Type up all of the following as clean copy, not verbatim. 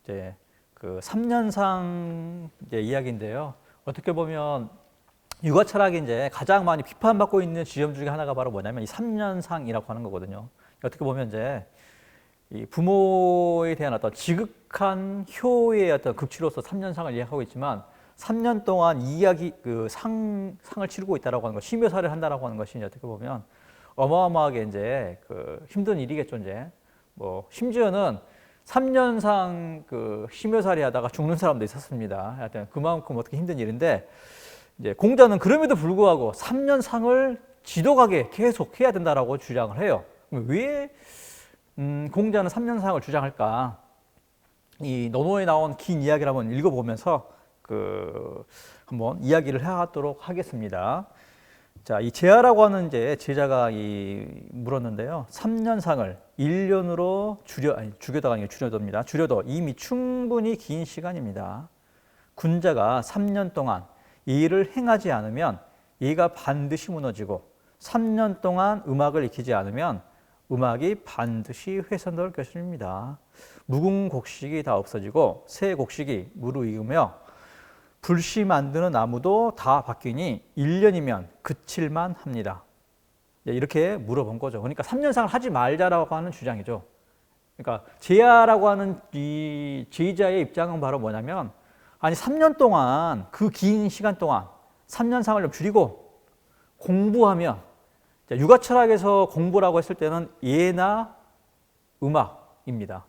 이제 그 3년상 이제 이야기인데요. 어떻게 보면 육아 철학이 이제 가장 많이 비판받고 있는 지점 중에 하나가 바로 뭐냐면 이 3년상이라고 하는 거거든요. 어떻게 보면 이제 이 부모에 대한 어떤 지극한 효의 어떤 극치로서 3년상을 이야기하고 있지만 3년 동안 이야기 상을 치르고 있다라고 하는 것, 심효사를 한다라고 하는 것이 어떻게 보면 어마어마하게 이제 그 힘든 일이겠죠. 이제 뭐 심지어는 3년상 그 심효살이 하다가 죽는 사람도 있었습니다. 하여튼 그만큼 어떻게 힘든 일인데 이제 공자는 그럼에도 불구하고 3년상을 지독하게 계속 해야 된다라고 주장을 해요. 왜 공자는 3년상을 주장할까? 이 논어에 나온 긴 이야기를 한번 읽어보면서 한번 이야기를 해하도록 하겠습니다. 자, 이 제하라고 하는 이제 제자가 물었는데요. 3년상을 1년으로 줄여다가 아니고 줄여도입니다. 줄여도 이미 충분히 긴 시간입니다. 군자가 3년 동안 이 일을 행하지 않으면 이가 반드시 무너지고 3년 동안 음악을 익히지 않으면 음악이 반드시 훼손될 것입니다. 묵은 곡식이 다 없어지고 새 곡식이 무르익으며 불씨 만드는 나무도 다 바뀌니 1년이면 그칠만 합니다. 이렇게 물어본 거죠. 그러니까 3년상을 하지 말자라고 하는 주장이죠. 그러니까 제야라고 하는 이 제자의 입장은 바로 뭐냐면 아니 3년 동안 그 긴 시간 동안 3년상을 좀 줄이고 공부하면 육아 철학에서 공부라고 했을 때는 예나 음악입니다.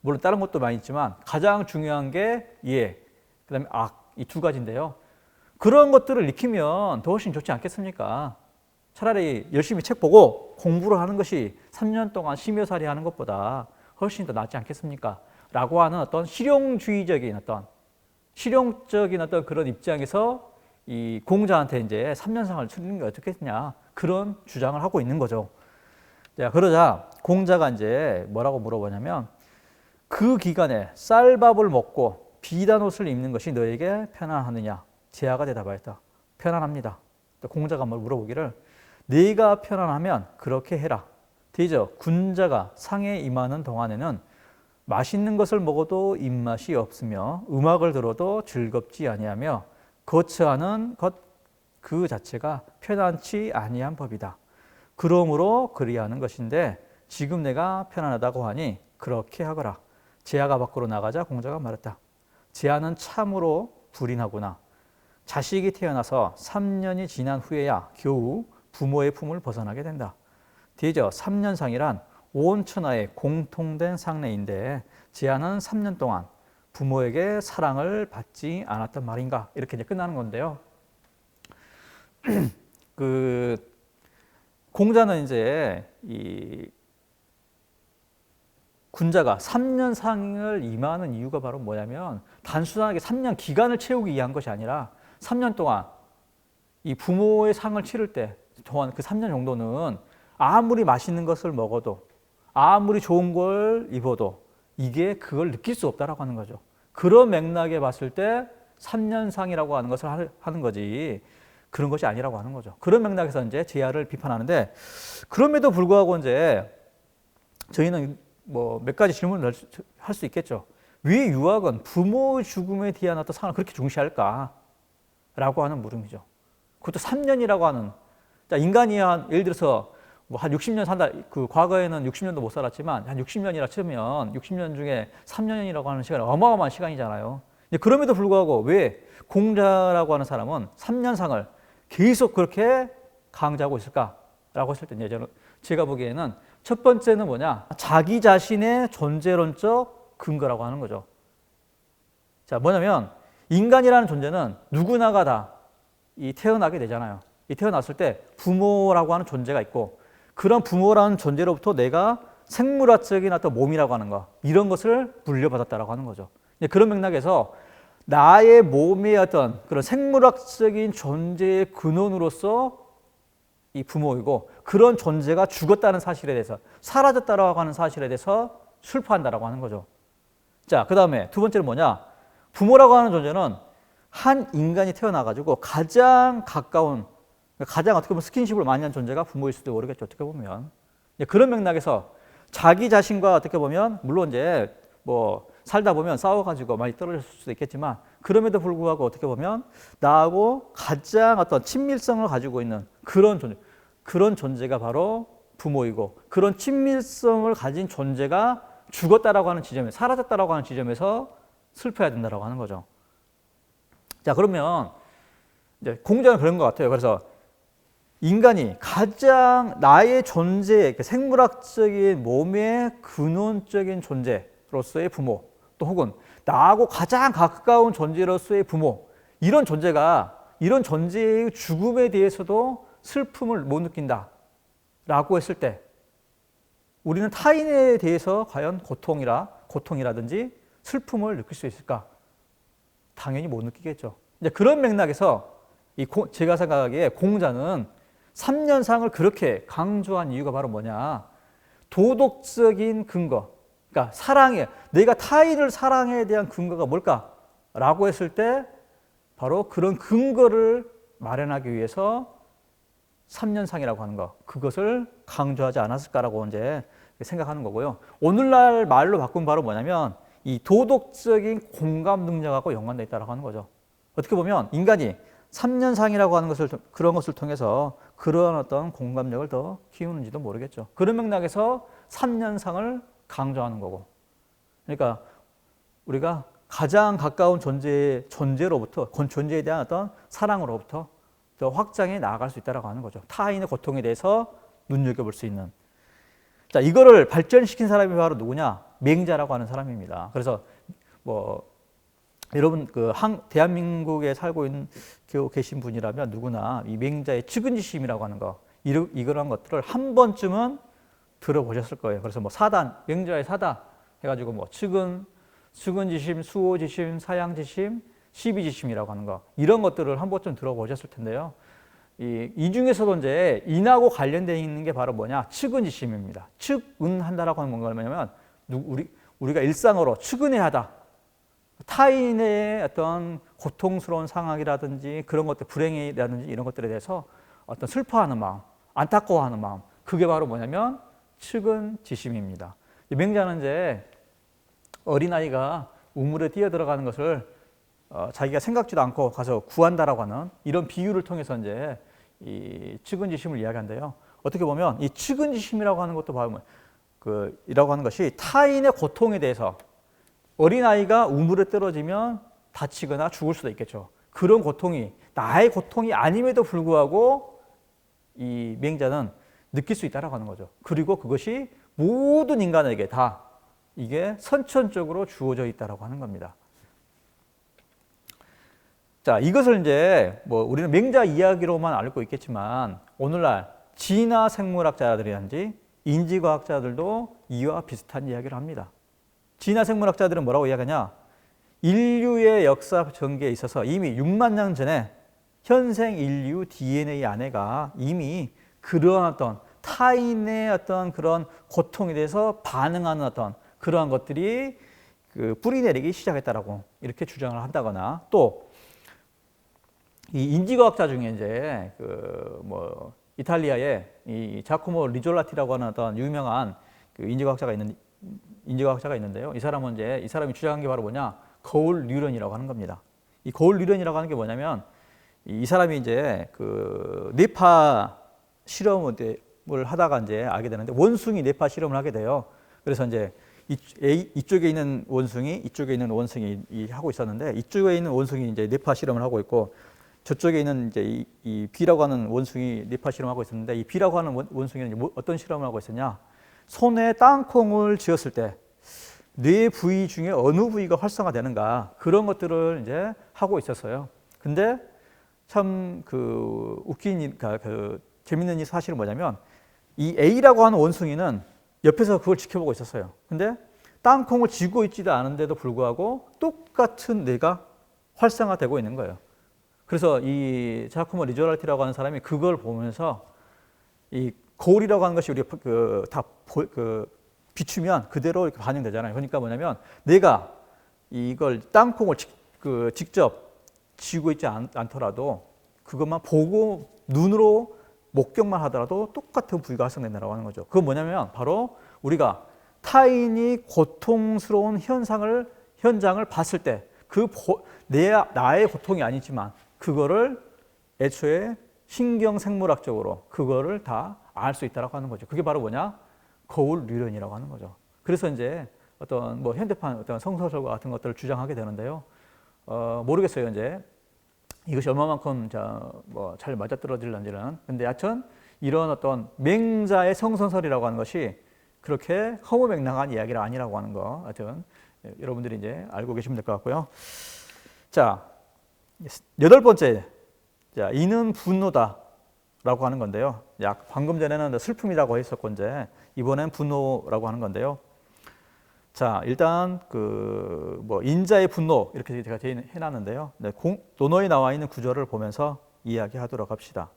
물론 다른 것도 많이 있지만 가장 중요한 게 예, 그다음에 악, 이 두 가지인데요. 그런 것들을 익히면 더 훨씬 좋지 않겠습니까? 차라리 열심히 책 보고 공부를 하는 것이 3년 동안 심효살이 하는 것보다 훨씬 더 낫지 않겠습니까? 라고 하는 어떤 실용적인 어떤 그런 입장에서 이 공자한테 이제 3년상을 치르는 게 어떻겠냐 그런 주장을 하고 있는 거죠. 자, 그러자 공자가 이제 뭐라고 물어보냐면 그 기간에 쌀밥을 먹고 비단 옷을 입는 것이 너에게 편안하느냐? 제하가 대답하였다. 편안합니다. 공자가 물어보기를 네가 편안하면 그렇게 해라. 대저 군자가 상에 임하는 동안에는 맛있는 것을 먹어도 입맛이 없으며 음악을 들어도 즐겁지 아니하며 거처하는 것 그 자체가 편안치 아니한 법이다. 그러므로 그리하는 것인데 지금 내가 편안하다고 하니 그렇게 하거라. 제하가 밖으로 나가자 공자가 말했다. 제하는 참으로 불인하구나. 자식이 태어나서 3년이 지난 후에야 겨우 부모의 품을 벗어나게 된다. 대저 3년상이란 온 천하에 공통된 상례인데 제하는 3년 동안 부모에게 사랑을 받지 않았단 말인가? 이렇게 이제 끝나는 건데요. 공자는 이제 이 군자가 3년상을 임하는 이유가 바로 뭐냐면 단순하게 3년 기간을 채우기 위한 것이 아니라 3년 동안 이 부모의 상을 치를 때 동안 그 3년 정도는 아무리 맛있는 것을 먹어도 아무리 좋은 걸 입어도 이게 그걸 느낄 수 없다라고 하는 거죠. 그런 맥락에 봤을 때 3년상이라고 하는 것을 하는 거지 그런 것이 아니라고 하는 거죠. 그런 맥락에서 이제 제야를 비판하는데 그럼에도 불구하고 이제 저희는 뭐 몇 가지 질문을 할 수 있겠죠. 왜 유학은 부모의 죽음에 대한 어떤 상을 그렇게 중시할까? 라고 하는 물음이죠. 그것도 3년이라고 하는, 인간이 예를 들어서 뭐 한 60년 산다, 과거에는 60년도 못 살았지만 한 60년이라 치면 60년 중에 3년이라고 하는 시간은 어마어마한 시간이잖아요. 그럼에도 불구하고 왜 공자라고 하는 사람은 3년상을 계속 그렇게 강조하고 있을까라고 했을 때 제가 보기에는 첫 번째는 뭐냐? 자기 자신의 존재론적 근거라고 하는 거죠. 자, 뭐냐면 인간이라는 존재는 누구나가 다 태어나게 되잖아요. 태어났을 때 부모라고 하는 존재가 있고 그런 부모라는 존재로부터 내가 생물학적인 어떤 몸이라고 하는 거 이런 것을 물려받았다라고 하는 거죠. 그런 맥락에서 나의 몸의 어떤 그런 생물학적인 존재의 근원으로서 이 부모이고 그런 존재가 죽었다는 사실에 대해서 사라졌다라고 하는 사실에 대해서 슬퍼한다라고 하는 거죠. 자, 그 다음에 두 번째는 뭐냐? 부모라고 하는 존재는 한 인간이 태어나가지고 가장 가까운 가장 어떻게 보면 스킨십을 많이 한 존재가 부모일 수도 모르겠죠. 어떻게 보면 그런 맥락에서 자기 자신과 어떻게 보면 물론 이제 뭐 살다 보면 싸워가지고 많이 떨어질 수도 있겠지만 그럼에도 불구하고 어떻게 보면 나하고 가장 어떤 친밀성을 가지고 있는 그런 존재가 바로 부모이고 그런 친밀성을 가진 존재가 죽었다라고 하는 지점에 사라졌다라고 하는 지점에서 슬퍼야 된다라고 하는 거죠. 자, 그러면 이제 공자는 그런 것 같아요. 그래서 인간이 가장 나의 존재, 생물학적인 몸의 근원적인 존재로서의 부모, 또 혹은 나하고 가장 가까운 존재로서의 부모, 이런 존재의 죽음에 대해서도 슬픔을 못 느낀다라고 했을 때 우리는 타인에 대해서 과연 고통이라든지 슬픔을 느낄 수 있을까? 당연히 못 느끼겠죠. 이제 그런 맥락에서 제가 생각하기에 공자는 3년상을 그렇게 강조한 이유가 바로 뭐냐? 도덕적인 근거, 그러니까 내가 타인을 사랑에 대한 근거가 뭘까라고 했을 때 바로 그런 근거를 마련하기 위해서 3년상이라고 하는 거, 그것을 강조하지 않았을까라고 이제 생각하는 거고요. 오늘날 말로 바꾼 바로 뭐냐면 이 도덕적인 공감 능력하고 연관되어 있다고 하는 거죠. 어떻게 보면 인간이 3년상이라고 하는 그런 것을 통해서 그런 어떤 공감력을 더 키우는지도 모르겠죠. 그런 맥락에서 3년상을 강조하는 거고. 그러니까 우리가 가장 가까운 존재로부터, 존재에 대한 어떤 사랑으로부터 더 확장해 나아갈 수 있다고 하는 거죠. 타인의 고통에 대해서 눈여겨볼 수 있는. 자, 이거를 발전시킨 사람이 바로 누구냐? 맹자라고 하는 사람입니다. 그래서 여러분 대한민국에 살고 계신 분이라면 누구나 이 맹자의 측은지심이라고 하는 거, 이런 것들을 한 번쯤은 들어보셨을 거예요. 그래서 맹자의 사단 해가지고 측은지심, 수호지심, 사양지심, 시비지심이라고 하는 거, 이런 것들을 한 번쯤 들어보셨을 텐데요. 이 중에서도 이제 인하고 관련되어 있는 게 바로 뭐냐? 측은지심입니다. 측은한다라고 하는 건가 뭐냐면 우리가 일상어로 측은해야 하다. 타인의 어떤 고통스러운 상황이라든지 그런 것들, 불행이라든지 이런 것들에 대해서 어떤 슬퍼하는 마음, 안타까워하는 마음, 그게 바로 뭐냐면 측은지심입니다. 맹자는 이제 어린아이가 우물에 뛰어들어가는 것을 자기가 생각지도 않고 가서 구한다라고 하는 이런 비유를 통해서 이제 이 측은지심을 이야기한대요. 어떻게 보면 이 측은지심이라고 하는 것도 바로 이라고 하는 것이 타인의 고통에 대해서 어린아이가 우물에 떨어지면 다치거나 죽을 수도 있겠죠. 그런 고통이 나의 고통이 아님에도 불구하고 이 맹자는 느낄 수 있다라고 하는 거죠. 그리고 그것이 모든 인간에게 다 이게 선천적으로 주어져 있다라고 하는 겁니다. 자, 이것을 이제 우리는 맹자 이야기로만 알고 있겠지만 오늘날 진화 생물학자들이란지 인지과학자들도 이와 비슷한 이야기를 합니다. 진화 생물학자들은 뭐라고 이야기하냐? 인류의 역사 전개에 있어서 이미 6만 년 전에 현생 인류 DNA 안에가 이미 그러한 어떤 타인의 어떤 그런 고통에 대해서 반응하는 어떤 그러한 것들이 뿌리내리기 시작했다라고 이렇게 주장을 한다거나, 또 이 인지과학자 중에 이제 이탈리아의 이 자코모 리졸라티라고 하는 어떤 유명한 인지과학자가 있는데요. 이 사람이 주장한 게 바로 뭐냐? 거울 뉴런이라고 하는 겁니다. 이 거울 뉴런이라고 하는 게 뭐냐면 이 사람이 이제 뇌파 실험을 하다가 이제 알게 되는데 원숭이 뇌파 실험을 하게 돼요. 그래서 이제 이쪽에 있는 원숭이, 이쪽에 있는 원숭이 하고 있었는데 이쪽에 있는 원숭이 이제 뇌파 실험을 하고 있고 저쪽에 있는 이제 이 B라고 하는 원숭이 뇌파 실험하고 있었는데 이 B라고 하는 원숭이는 어떤 실험을 하고 있었냐? 손에 땅콩을 쥐었을 때 뇌 부위 중에 어느 부위가 활성화되는가, 그런 것들을 이제 하고 있었어요. 근데 참 재밌는 사실은 뭐냐면 이 A라고 하는 원숭이는 옆에서 그걸 지켜보고 있었어요. 근데 땅콩을 쥐고 있지도 않은데도 불구하고 똑같은 뇌가 활성화되고 있는 거예요. 그래서 이 자코모 리조랄티라고 하는 사람이 그걸 보면서 이 거울이라고 하는 것이 우리가 비추면 그대로 이렇게 반영되잖아요. 그러니까 뭐냐면 내가 이걸 땅콩을 직접 쥐고 있지 않더라도 그것만 보고 눈으로 목격만 하더라도 똑같은 부위가 활성된다고 하는 거죠. 그건 뭐냐면 바로 우리가 타인이 고통스러운 현상을 현장을 봤을 때 나의 고통이 아니지만 그거를 애초에 신경생물학적으로 그거를 다 알 수 있다라고 하는 거죠. 그게 바로 뭐냐? 거울 뉴런이라고 하는 거죠. 그래서 이제 어떤 뭐 현대판 어떤 성서설과 같은 것들을 주장하게 되는데요. 모르겠어요. 이제 이것이 얼마만큼 뭐 잘 맞아떨어질런지는. 근데 여하튼 이런 어떤 맹자의 성선설이라고 하는 것이 그렇게 허무맹랑한 이야기가 아니라고 하는 거. 하여튼 여러분들이 이제 알고 계시면 될 것 같고요. 자, 8번째. 자, 이는 분노다라고 하는 건데요. 방금 전에는 슬픔이라고 했었고 이제 이번엔 분노라고 하는 건데요. 자, 일단 뭐 인자의 분노 이렇게 제가 해놨는데요. 네, 논어에 나와 있는 구절을 보면서 이야기하도록 합시다.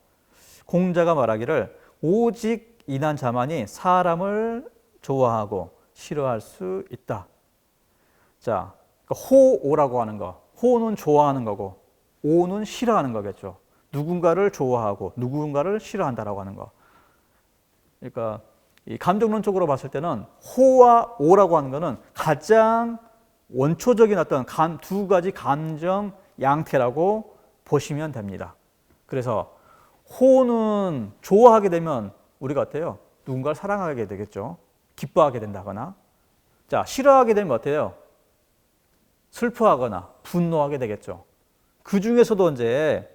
공자가 말하기를 오직 인한 자만이 사람을 좋아하고 싫어할 수 있다. 자, 호오라고 하는 거, 호는 좋아하는 거고 오는 싫어하는 거겠죠. 누군가를 좋아하고 누군가를 싫어한다라고 하는 거. 그러니까 이 감정론적으로 봤을 때는 호와 오라고 하는 거는 가장 원초적인 어떤 두 가지 감정 양태라고 보시면 됩니다. 그래서 호는 좋아하게 되면 우리가 어때요? 누군가를 사랑하게 되겠죠. 기뻐하게 된다거나. 자, 싫어하게 되면 어때요? 슬퍼하거나 분노하게 되겠죠. 그 중에서도 이제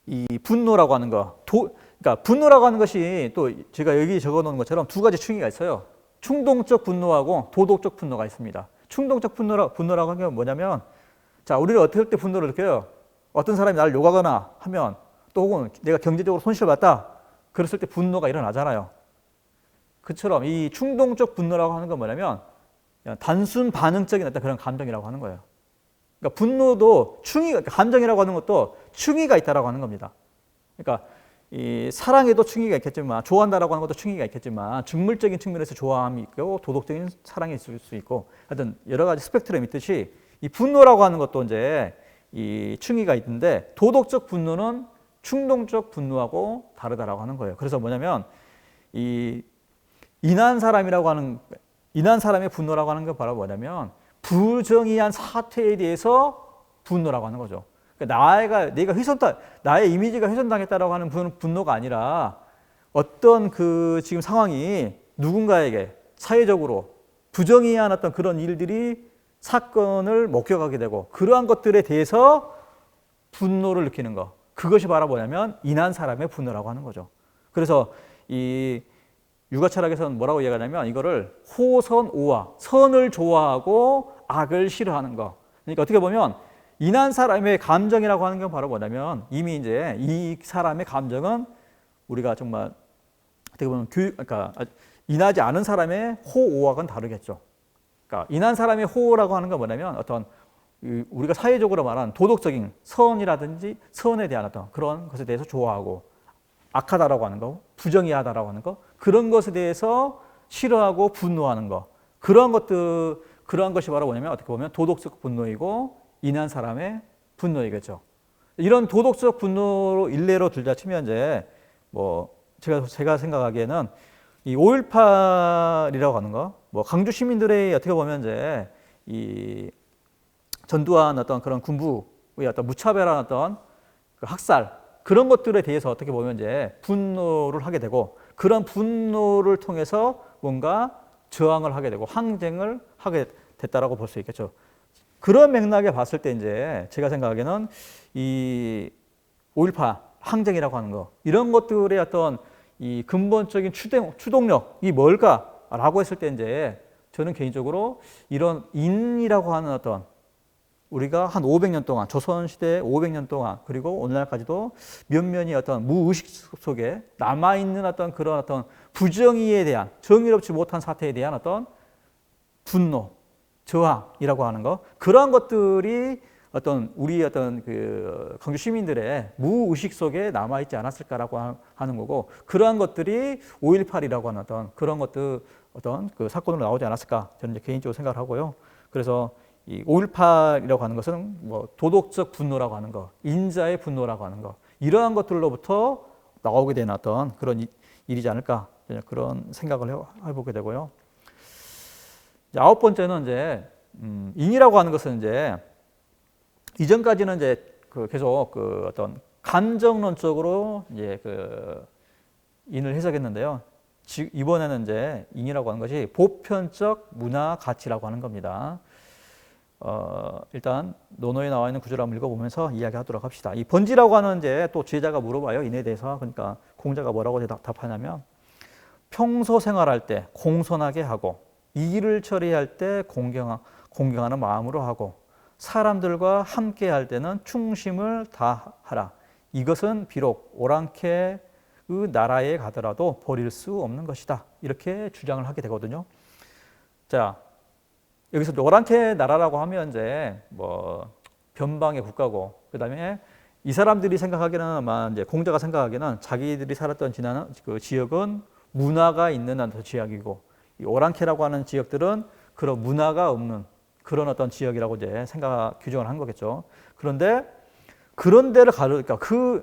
이 분노라고 하는 거, 그러니까 분노라고 하는 것이 또 제가 여기 적어놓은 것처럼 두 가지 층위가 있어요. 충동적 분노하고 도덕적 분노가 있습니다. 충동적 분노라고 하는 게 뭐냐면, 자, 우리를 어떻게 할 때 분노를 느껴요? 어떤 사람이 나를 욕하거나 하면, 또 혹은 내가 경제적으로 손실을 봤다, 그랬을 때 분노가 일어나잖아요. 그처럼 이 충동적 분노라고 하는 건 뭐냐면 그냥 단순 반응적인 어떤 그런 감정이라고 하는 거예요. 그러니까 분노도 감정이라고 하는 것도 층위가 있다라고 하는 겁니다. 그러니까 이 사랑에도 층위가 있겠지만, 좋아한다라고 하는 것도 층위가 있겠지만, 직물적인 측면에서 좋아함이 있고 도덕적인 사랑이 있을 수 있고, 하여튼 여러 가지 스펙트럼이 있듯이 이 분노라고 하는 것도 이제 이 층위가 있는데, 도덕적 분노는 충동적 분노하고 다르다라고 하는 거예요. 그래서 뭐냐면 이 인한 사람의 분노라고 하는 건 바로 뭐냐면 부정의한 사태에 대해서 분노라고 하는 거죠. 그러니까 나의 이미지가 훼손당했다라고 하는 분노가 아니라 어떤 지금 상황이 누군가에게 사회적으로 부정의한 어떤 그런 일들이 사건을 목격하게 되고 그러한 것들에 대해서 분노를 느끼는 거. 그것이 바로 뭐냐면 인한 사람의 분노라고 하는 거죠. 그래서 이 육아철학에서는 뭐라고 이야기하냐면 이거를 호선오화, 선을 좋아하고 악을 싫어하는 거. 그러니까 어떻게 보면 인한 사람의 감정이라고 하는 건 바로 뭐냐면 이미 이제 이 사람의 감정은 우리가 정말 어떻게 보면 그러니까 인하지 않은 사람의 호오와는 다르겠죠. 그러니까 인한 사람의 호라고 하는 건 뭐냐면 어떤 우리가 사회적으로 말하는 도덕적인 선이라든지 선에 대한 어떤 그런 것에 대해서 좋아하고 악하다라고 하는 거, 부정의하다라고 하는 거, 그런 것에 대해서 싫어하고 분노하는 거, 그러한 것이 바로 뭐냐면 어떻게 보면 도덕적 분노이고 인한 사람의 분노이겠죠. 이런 도덕적 분노로 일례로 들자 치면 이제 뭐 제가 생각하기에는 이 5.18이라고 하는 거, 뭐 강주 시민들의 어떻게 보면 이제 이 전두환 어떤 그런 군부의 어떤 무차별한 어떤 그 학살 그런 것들에 대해서 어떻게 보면 이제 분노를 하게 되고 그런 분노를 통해서 뭔가 저항을 하게 되고 항쟁을 하게 됐다라고 볼 수 있겠죠. 그런 맥락에 봤을 때 이제 제가 생각하기에는 이 5.18 항쟁이라고 하는 거 이런 것들의 어떤 이 근본적인 추동력이 뭘까라고 했을 때 이제 저는 개인적으로 이런 인이라고 하는 어떤 우리가 한 500년 동안 조선시대 500년 동안 그리고 오늘날까지도 면면이 어떤 무의식 속에 남아있는 어떤 그런 어떤 부정의에 대한 정의롭지 못한 사태에 대한 어떤 분노, 저항이라고 하는 거 그러한 것들이 어떤 우리 어떤 그 광주 시민들의 무의식 속에 남아있지 않았을까라고 하는 거고 그러한 것들이 5.18이라고 하는 어떤 그런 것들 어떤 그 사건으로 나오지 않았을까 저는 이제 개인적으로 생각을 하고요. 그래서 이 5.18이라고 하는 것은 뭐 도덕적 분노라고 하는 거, 인자의 분노라고 하는 거 이러한 것들로부터 나오게 된 어떤 그런 일이지 않을까 그런 생각을 해보게 되고요. 이제 9번째는 이제 인이라고 하는 것은 이제 이전까지는 이제 계속 어떤 감정론적으로 이제 인을 해석했는데요. 이번에는 이제 인이라고 하는 것이 보편적 문화 가치라고 하는 겁니다. 일단 논어에 나와 있는 구절을 한번 읽어보면서 이야기하도록 합시다. 이 번지라고 하는 이제 또 지혜자가 물어봐요. 인에 대해서. 그러니까 공자가 뭐라고 답하냐면 평소 생활할 때 공손하게 하고 일을 처리할 때 공경하는 마음으로 하고 사람들과 함께 할 때는 충심을 다하라. 이것은 비록 오랑캐의 나라에 가더라도 버릴 수 없는 것이다. 이렇게 주장을 하게 되거든요. 자, 여기서 오랑캐 나라라고 하면 이제 뭐 변방의 국가고, 그 다음에 이 사람들이 생각하기에는 아마 이제 공자가 생각하기에는 자기들이 살았던 그 지역은 문화가 있는 지역이고, 이 오랑캐라고 하는 지역들은 그런 문화가 없는 그런 어떤 지역이라고 이제 규정을 한 거겠죠. 그런데 그런 데를 그러니까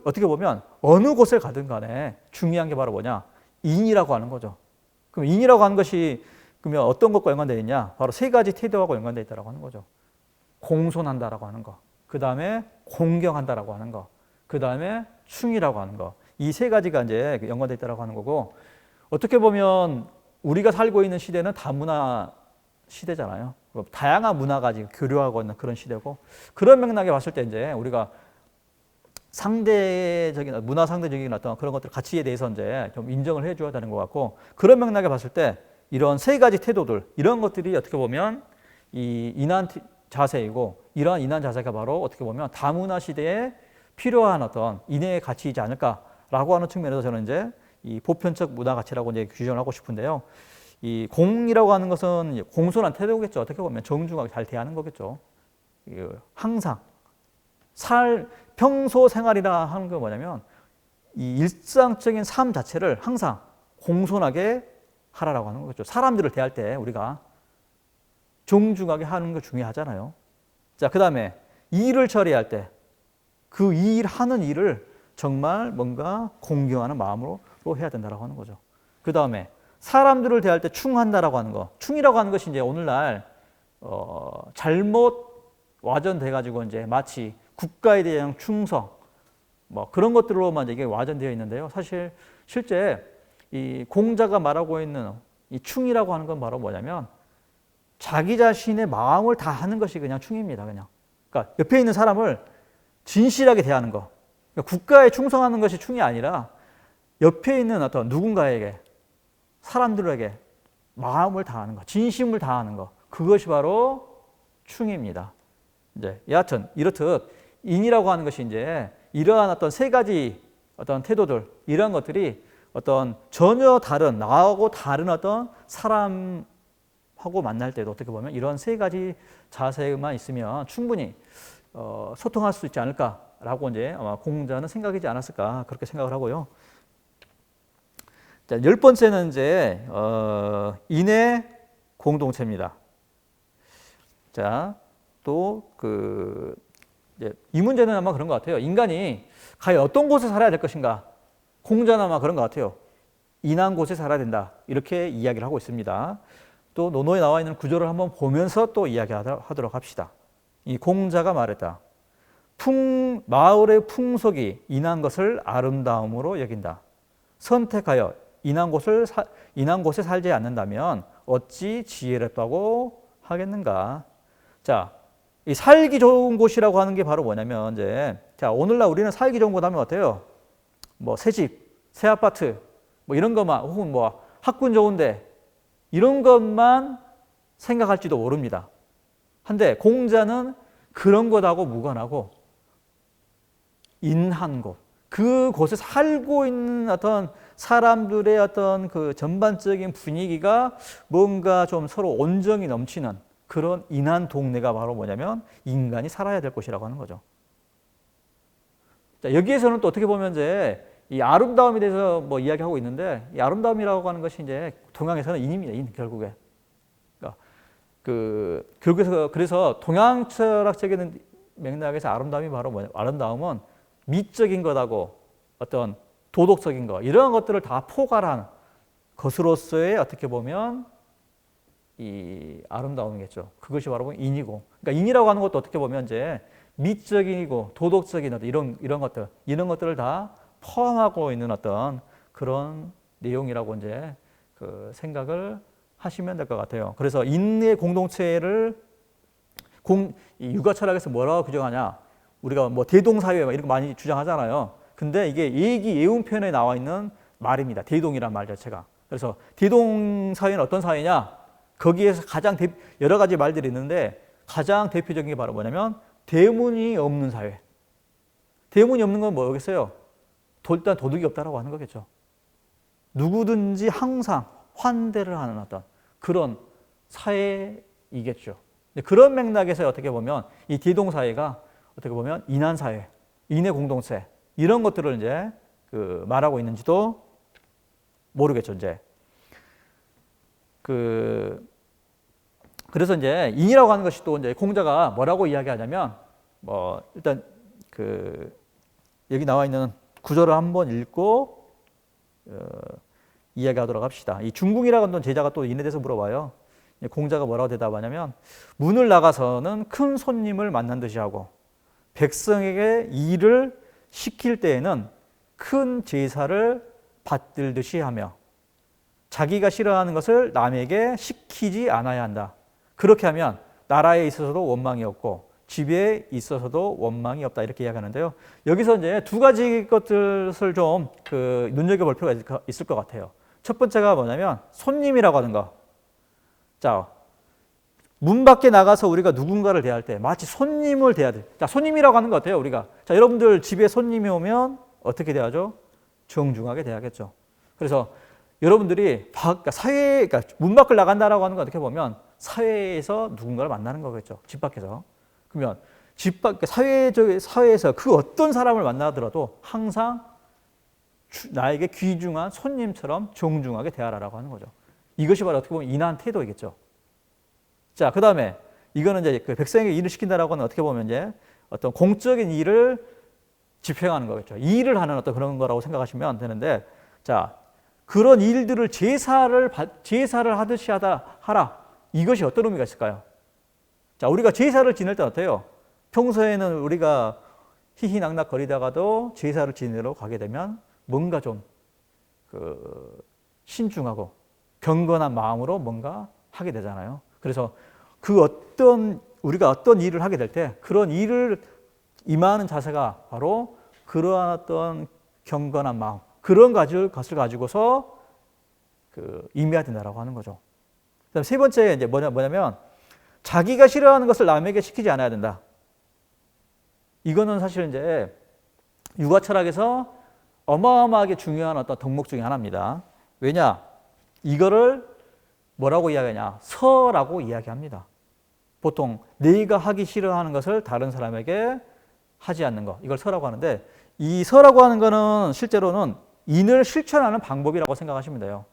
어떻게 보면 어느 곳을 가든 간에 중요한 게 바로 뭐냐? 인이라고 하는 거죠. 그럼 인이라고 하는 것이 그러면 어떤 것과 연관되어 있냐? 바로 세 가지 태도하고 연관되어 있다고 하는 거죠. 공손한다라고 하는 거, 그 다음에 공경한다라고 하는 거, 그 다음에 충이라고 하는 거. 이 세 가지가 이제 연관되어 있다고 하는 거고, 어떻게 보면 우리가 살고 있는 시대는 다문화 시대잖아요. 다양한 문화가 지금 교류하고 있는 그런 시대고, 그런 맥락에 봤을 때 이제 우리가 상대적인 문화 상대적인 어떤 그런 것들 가치에 대해서 이제 좀 인정을 해줘야 되는 것 같고, 그런 맥락에 봤을 때 이런 세 가지 태도들, 이런 것들이 어떻게 보면 이 인한 자세이고, 이러한 인한 자세가 바로 어떻게 보면 다문화 시대에 필요한 어떤 인의 가치이지 않을까라고 하는 측면에서 저는 이제 이 보편적 문화 가치라고 이제 규정을 하고 싶은데요. 이 공이라고 하는 것은 공손한 태도겠죠. 어떻게 보면 정중하게 잘 대하는 거겠죠. 항상 평소 생활이라 하는 게 뭐냐면 이 일상적인 삶 자체를 항상 공손하게 하라라고 하는 거죠. 사람들을 대할 때 우리가 정중하게 하는 거 중요하잖아요. 자, 그 다음에 일을 처리할 때 그 하는 일을 정말 뭔가 공경하는 마음으로 해야 된다라고 하는 거죠. 그 다음에 사람들을 대할 때 충한다라고 하는 거. 충이라고 하는 것이 이제 오늘날 잘못 와전돼 가지고 이제 마치 국가에 대한 충성 뭐 그런 것들로만 이게 와전되어 있는데요. 사실 실제 이 공자가 말하고 있는 이 충이라고 하는 건 바로 뭐냐면 자기 자신의 마음을 다 하는 것이 그냥 충입니다. 그냥. 그러니까 옆에 있는 사람을 진실하게 대하는 거. 그러니까 국가에 충성하는 것이 충이 아니라 옆에 있는 어떤 누군가에게 사람들에게 마음을 다하는 거, 진심을 다하는 거, 그것이 바로 충입니다. 이제 여하튼 이렇듯 인이라고 하는 것이 이제 이러한 어떤 세 가지 어떤 태도들, 이러한 것들이 어떤 전혀 다른 나하고 다른 어떤 사람하고 만날 때도 어떻게 보면 이런 세 가지 자세만 있으면 충분히 소통할 수 있지 않을까라고 이제 아마 공자는 생각이지 않았을까 그렇게 생각을 하고요. 자, 10번째는 이제 인의 공동체입니다. 자, 또 이 문제는 아마 그런 것 같아요. 인간이 과연 어떤 곳에 살아야 될 것인가? 공자는 아마 그런 것 같아요. 인한 곳에 살아야 된다. 이렇게 이야기를 하고 있습니다. 또 논어에 나와 있는 구조를 한번 보면서 또 이야기하도록 합시다. 이 공자가 말했다. 마을의 풍속이 인한 것을 아름다움으로 여긴다. 선택하여 인한 곳에 살지 않는다면 어찌 지혜롭다고 하겠는가? 자, 이 살기 좋은 곳이라고 하는 게 바로 뭐냐면 이제 자, 오늘날 우리는 살기 좋은 곳 하면 어때요? 뭐 새 집, 새 아파트, 뭐 이런 것만 혹은 뭐 학군 좋은데 이런 것만 생각할지도 모릅니다. 한데 공자는 그런 것하고 무관하고 인한 곳, 그곳에 살고 있는 어떤 사람들의 어떤 그 전반적인 분위기가 뭔가 좀 서로 온정이 넘치는 그런 인한 동네가 바로 뭐냐면 인간이 살아야 될 곳이라고 하는 거죠. 자, 여기에서는 또 어떻게 보면 이제 이 아름다움에 대해서 뭐 이야기하고 있는데 이 아름다움이라고 하는 것이 이제 동양에서는 인입니다. 인 결국에. 그러니까 결국에서 그래서 동양 철학적인 맥락에서 아름다움이 바로 뭐냐? 아름다움은 미적인 것하고 어떤 도덕적인 것 이러한 것들을 다 포괄한 것으로서의 어떻게 보면 이 아름다움이겠죠. 그것이 바로 인이고. 그러니까 인이라고 하는 것도 어떻게 보면 이제 미적이고 도덕적인 어떤 이런 것들을 다 포함하고 있는 어떤 그런 내용이라고 이제 그 생각을 하시면 될 것 같아요. 그래서 인의 공동체를 이 육아 철학에서 뭐라고 규정하냐? 우리가 뭐 대동사회 이런 거 많이 주장하잖아요. 근데 이게 얘기 예운 표현에 나와 있는 말입니다. 대동이란 말 자체가. 그래서 대동사회는 어떤 사회냐? 거기에서 가장 여러 가지 말들이 있는데 가장 대표적인 게 바로 뭐냐면 대문이 없는 사회. 대문이 없는 건 뭐겠어요? 일단 도둑이 없다라고 하는 거겠죠. 누구든지 항상 환대를 하는 어떤 그런 사회이겠죠. 그런 맥락에서 어떻게 보면 이 대동사회가 어떻게 보면 인한사회, 인의 공동체 이런 것들을 이제 그 말하고 있는지도 모르겠죠. 이제 그래서 이제 인이라고 하는 것이 또 이제 공자가 뭐라고 이야기하냐면 뭐 일단 여기 나와 있는 구절을 한번 읽고 이야기하도록 합시다. 이 중궁이라고 하는 제자가 또 인에 대해서 물어봐요. 공자가 뭐라고 대답하냐면 문을 나가서는 큰 손님을 만난 듯이 하고 백성에게 일을 시킬 때에는 큰 제사를 받들듯이 하며 자기가 싫어하는 것을 남에게 시키지 않아야 한다. 그렇게 하면 나라에 있어서도 원망이 없고 집에 있어서도 원망이 없다. 이렇게 이야기하는데요. 여기서 이제 두 가지 것들을 좀 눈여겨볼 필요가 있을 것 같아요. 첫 번째가 뭐냐면 손님이라고 하는 거. 자, 문 밖에 나가서 우리가 누군가를 대할 때 마치 손님을 대해야 돼. 자, 손님이라고 하는 거 어때요, 우리가? 자, 여러분들 집에 손님이 오면 어떻게 대하죠? 정중하게 대하겠죠. 그래서 여러분들이 그러니까 문 밖을 나간다라고 하는 거 어떻게 보면 사회에서 누군가를 만나는 거겠죠. 집 밖에서. 그러면 사회에서 그 어떤 사람을 만나더라도 항상 나에게 귀중한 손님처럼 정중하게 대하라라고 하는 거죠. 이것이 바로 어떻게 보면 인한 태도이겠죠. 자, 그 다음에 이거는 이제 그 백성에게 일을 시킨다라고 하는 어떻게 보면 이제 어떤 공적인 일을 집행하는 거겠죠. 일을 하는 어떤 그런 거라고 생각하시면 되는데, 자, 그런 일들을 제사를 하듯이 하라. 이것이 어떤 의미가 있을까요? 자, 우리가 제사를 지낼 때 어때요? 평소에는 우리가 희희낙낙 거리다가도 제사를 지내러 가게 되면 뭔가 좀 신중하고 경건한 마음으로 뭔가 하게 되잖아요. 그래서 우리가 어떤 일을 하게 될 때 그런 일을 임하는 자세가 바로 그러한 어떤 경건한 마음, 그런 것을 가지고서 임해야 된다라고 하는 거죠. 그다음 세 번째 이제 뭐냐면 자기가 싫어하는 것을 남에게 시키지 않아야 된다. 이거는 사실 이제 육아 철학에서 어마어마하게 중요한 어떤 덕목 중에 하나입니다. 왜냐? 이거를 뭐라고 이야기하냐? 서라고 이야기합니다. 보통 내가 하기 싫어하는 것을 다른 사람에게 하지 않는 것, 이걸 서라고 하는데, 이 서라고 하는 거는 실제로는 인을 실천하는 방법이라고 생각하시면 돼요.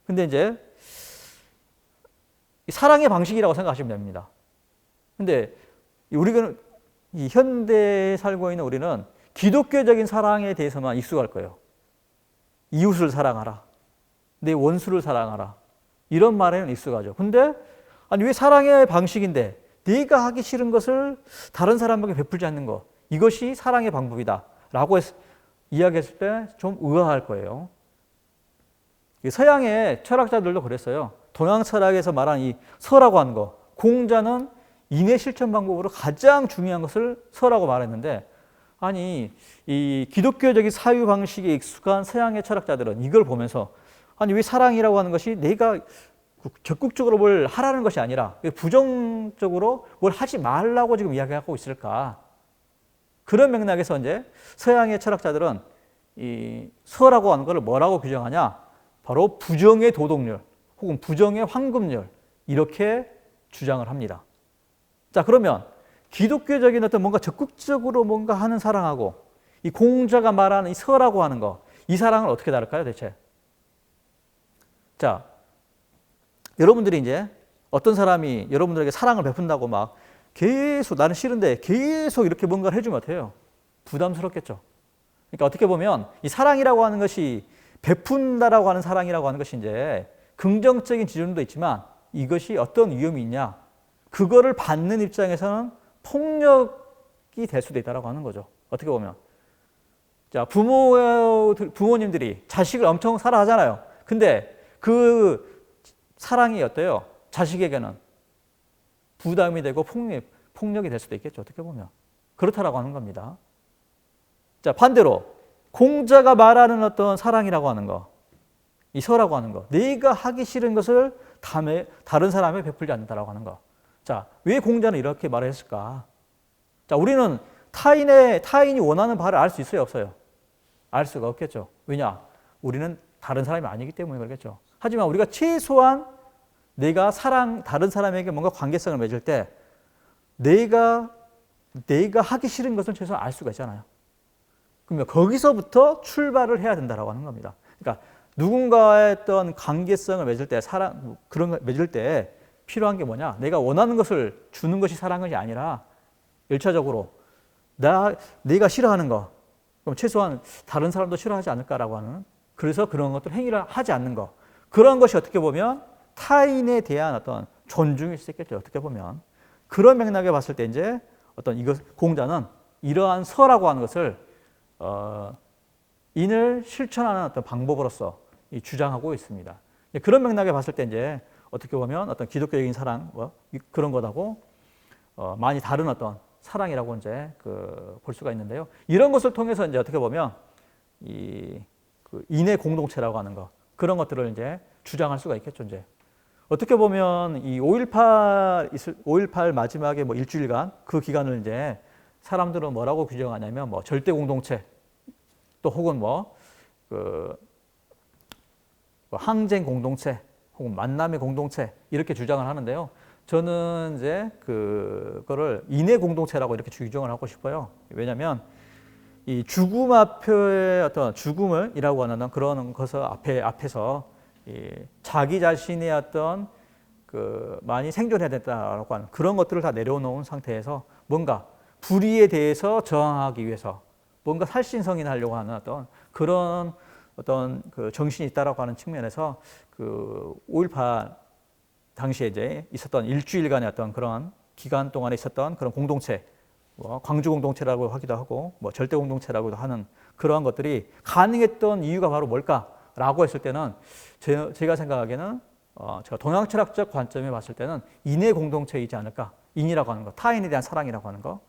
근데 이제 사랑의 방식이라고 생각하시면 됩니다. 근데 우리가 이 현대에 살고 있는 우리는 기독교적인 사랑에 대해서만 익숙할 거예요. 이웃을 사랑하라. 내 원수를 사랑하라. 이런 말에는 익숙하죠. 근데 아니 왜 사랑의 방식인데 내가 하기 싫은 것을 다른 사람에게 베풀지 않는 것, 이것이 사랑의 방법이다 라고 이야기했을 때 좀 의아할 거예요. 서양의 철학자들도 그랬어요. 동양 철학에서 말한 이 서라고 하는 거, 공자는 인의 실천 방법으로 가장 중요한 것을 서라고 말했는데, 아니 이 기독교적인 사유 방식에 익숙한 서양의 철학자들은 이걸 보면서 아니 왜 사랑이라고 하는 것이 내가 적극적으로 뭘 하라는 것이 아니라 부정적으로 뭘 하지 말라고 지금 이야기하고 있을까? 그런 맥락에서 이제 서양의 철학자들은 이 서라고 하는 것을 뭐라고 규정하냐? 바로 부정의 도덕률 혹은 부정의 황금률, 이렇게 주장을 합니다. 자, 그러면 기독교적인 어떤 뭔가 적극적으로 뭔가 하는 사랑하고 이 공자가 말하는 이 서라고 하는 거, 이 사랑을 어떻게 다를까요, 대체? 자, 여러분들이 이제 어떤 사람이 여러분들에게 사랑을 베푼다고 막 계속 나는 싫은데 계속 이렇게 뭔가를 해주면 어때요? 부담스럽겠죠. 그러니까 어떻게 보면 이 사랑이라고 하는 것이 베푼다라고 하는 사랑이라고 하는 것이 이제 긍정적인 지점도 있지만 이것이 어떤 위험이 있냐. 그거를 받는 입장에서는 폭력이 될 수도 있다라고 하는 거죠. 어떻게 보면. 자, 부모님들이 자식을 엄청 사랑하잖아요. 근데 그 사랑이 어때요? 자식에게는 부담이 되고 폭력이 될 수도 있겠죠. 어떻게 보면. 그렇다라고 하는 겁니다. 자, 반대로 공자가 말하는 어떤 사랑이라고 하는 거, 이 서라고 하는 거, 내가 하기 싫은 것을 다른 사람에 베풀지 않는다라고 하는 거. 자, 왜 공자는 이렇게 말을 했을까? 자, 우리는 타인이 원하는 바를 알 수 있어요, 없어요? 알 수가 없겠죠. 왜냐? 우리는 다른 사람이 아니기 때문에 그렇겠죠. 하지만 우리가 최소한 내가 다른 사람에게 뭔가 관계성을 맺을 때 내가 하기 싫은 것은 최소한 알 수가 있잖아요. 그러면 거기서부터 출발을 해야 된다라고 하는 겁니다. 그러니까 누군가의 어떤 관계성을 맺을 때 그런 걸 맺을 때 필요한 게 뭐냐? 내가 원하는 것을 주는 것이 사랑이 아니라 1차적으로 내가 싫어하는 거, 그럼 최소한 다른 사람도 싫어하지 않을까라고 하는, 그래서 그런 것들 행위를 하지 않는 거, 그런 것이 어떻게 보면 타인에 대한 어떤 존중일 수 있겠죠. 어떻게 보면 그런 맥락에 봤을 때 이제 공자는 이러한 서라고 하는 것을 인을 실천하는 어떤 방법으로서 주장하고 있습니다. 그런 맥락에 봤을 때 이제 어떻게 보면 어떤 기독교적인 사랑 그런 것하고 많이 다른 어떤 사랑이라고 이제 볼 수가 있는데요. 이런 것을 통해서 이제 어떻게 보면 인의 공동체라고 하는 거, 그런 것들을 이제 주장할 수가 있겠죠. 이제 어떻게 보면 이 5.18 마지막에 일주일간 그 기간을 이제 사람들은 뭐라고 규정하냐면 절대 공동체, 또 혹은 항쟁 공동체, 혹은 만남의 공동체 이렇게 주장을 하는데요. 저는 이제 그거를 인의 공동체라고 이렇게 규정을 하고 싶어요. 왜냐하면 이 죽음 앞에 어떤 죽음을이라고 하는 그런 것을 앞에서 자기 자신의 어떤 많이 생존해야 된다라고 하는 그런 것들을 다 내려놓은 상태에서 뭔가 불의에 대해서 저항하기 위해서 뭔가 살신성인하려고 하는 그런 정신이 있다라고 하는 측면에서 5.18 당시에 이제 있었던 일주일간의 어떤 그런 기간 동안에 있었던 그런 공동체, 광주 공동체라고 하기도 하고 절대 공동체라고도 하는 그러한 것들이 가능했던 이유가 바로 뭘까라고 했을 때는 제가 생각하기에는 제가 동양 철학적 관점에 봤을 때는 인의 공동체이지 않을까. 인이라고 하는 거, 타인에 대한 사랑이라고 하는 거.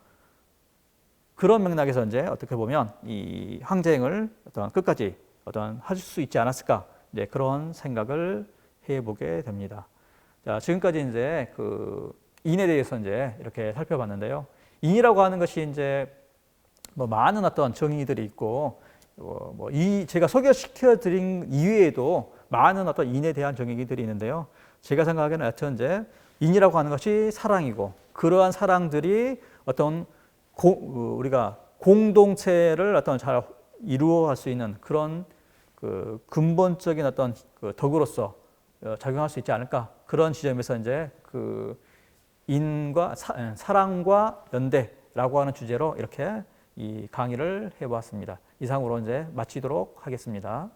그런 맥락에서 이제 어떻게 보면 이 항쟁을 끝까지 할 수 있지 않았을까. 이제 그런 생각을 해보게 됩니다. 자, 지금까지 이제 인에 대해서 이제 이렇게 살펴봤는데요. 인이라고 하는 것이 이제 많은 어떤 정의들이 있고, 제가 소개시켜 드린 이외에도 많은 어떤 인에 대한 정의들이 있는데요. 제가 생각하기에는 여튼 이제 인이라고 하는 것이 사랑이고, 그러한 사랑들이 우리가 공동체를 잘 이루어갈 수 있는 그런 근본적인 어떤 덕으로서 작용할 수 있지 않을까. 그런 지점에서 이제 인과 사랑과 연대라고 하는 주제로 이렇게 이 강의를 해보았습니다. 이상으로 이제 마치도록 하겠습니다.